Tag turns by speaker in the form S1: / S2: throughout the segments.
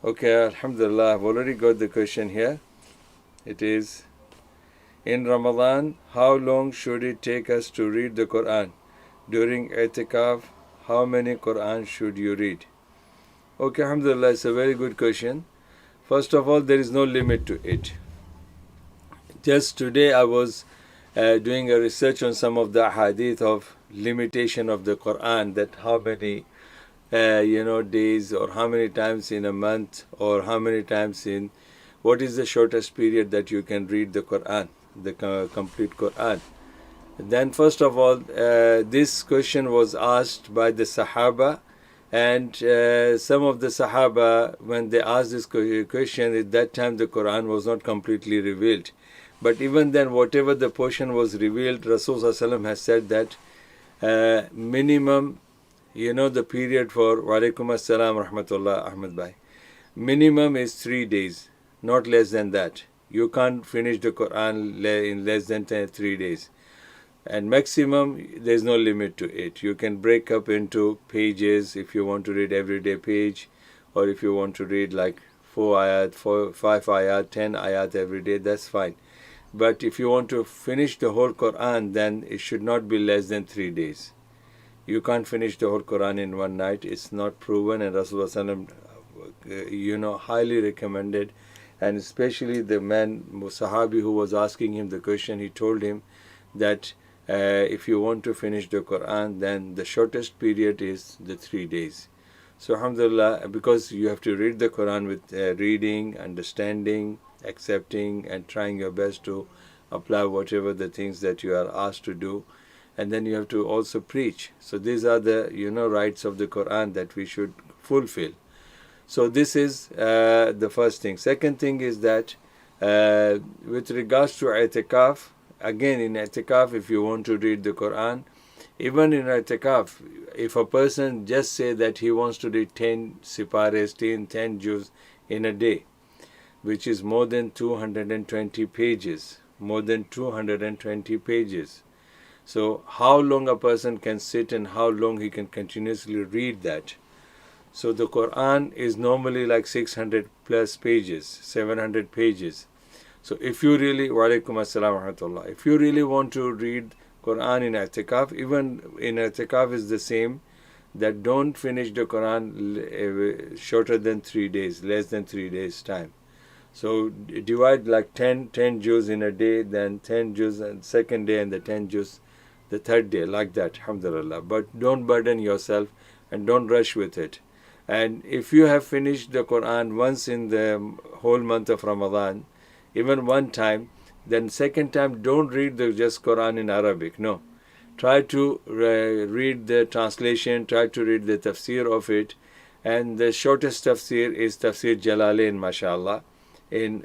S1: Okay, Alhamdulillah, I've already got the question here. It is, in Ramadan, how long should it take us to read the Quran? During i'tikaf, how many Quran should you read? Okay, Alhamdulillah, it's a very good question. First of all, there is no limit to it. Just today I was doing a research on some of the hadith of limitation of the Quran, that how many days, or how many times in a month, or how many times in, what is the shortest period that you can read the Quran, the complete Quran. Then first of all, this question was asked by the Sahaba, and some of the Sahaba, when they asked this question, at that time the Quran was not completely revealed. But even then, whatever the portion was revealed, Rasulullah has said that minimum, the period for Walaikum Assalam Rahmatullah Ahmad Bhai, minimum is 3 days, not less than that. You can't finish the Quran in less than 3 days. And maximum, there's no limit to it. You can break up into pages if you want to read everyday page, or if you want to read like 4 ayat, 5 ayat, 10 ayat every day, that's fine. But if you want to finish the whole Quran, then it should not be less than 3 days. You can't finish the whole Quran in one night. It's not proven, and Rasulullah highly recommended. And especially the man, Sahabi, who was asking him the question, he told him that if you want to finish the Quran, then the shortest period is the 3 days. So alhamdulillah, because you have to read the Quran with reading, understanding, accepting, and trying your best to apply whatever the things that you are asked to do. And then you have to also preach. So these are the rights of the Quran that we should fulfill. So this is the first thing. Second thing is that with regards to i'tikaf, again in i'tikaf, if you want to read the Quran, even in i'tikaf, if a person just say that he wants to read 10 sipares, 10 juz in a day, which is more than 220 pages, So how long a person can sit and how long he can continuously read that? So the Quran is normally like 600 plus pages, 700 pages. So if you really, Walaikum Assalam wa rahmatullah, if you really want to read Quran in i'tikaf, even in i'tikaf is the same, that don't finish the Quran shorter than 3 days, less than 3 days time. So divide like 10 juz in a day, then 10 juz on the second day, and the 10 juz the third day, like that, alhamdulillah. But don't burden yourself and don't rush with it. And if you have finished the Quran once in the whole month of Ramadan, even one time, then second time don't read the just Quran in Arabic. No. Try to read the translation, try to read the tafsir of it. And the shortest tafsir is Tafsir Jalalain, mashallah. In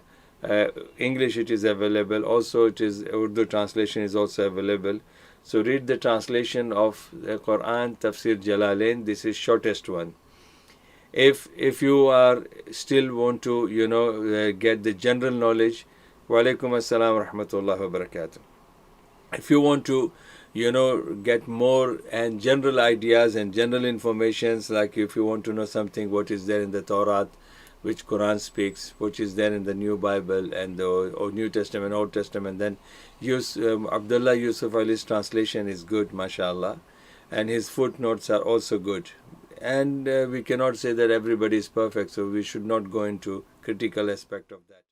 S1: English it is available. Also it is Urdu translation is also available. So read the translation of the Quran, Tafsir Jalalain. This is shortest one. If you are still want to get the general knowledge, Walaikum Assalam wa rahmatullahi wa barakatuh. If you want to get more and general ideas and general informations, like if you want to know something, what is there in the Torah, which Quran speaks, which is there in the New Bible and the New Testament, Old Testament, then Abdullah Yusuf Ali's translation is good, mashallah, and his footnotes are also good. And we cannot say that everybody is perfect, so we should not go into critical aspect of that.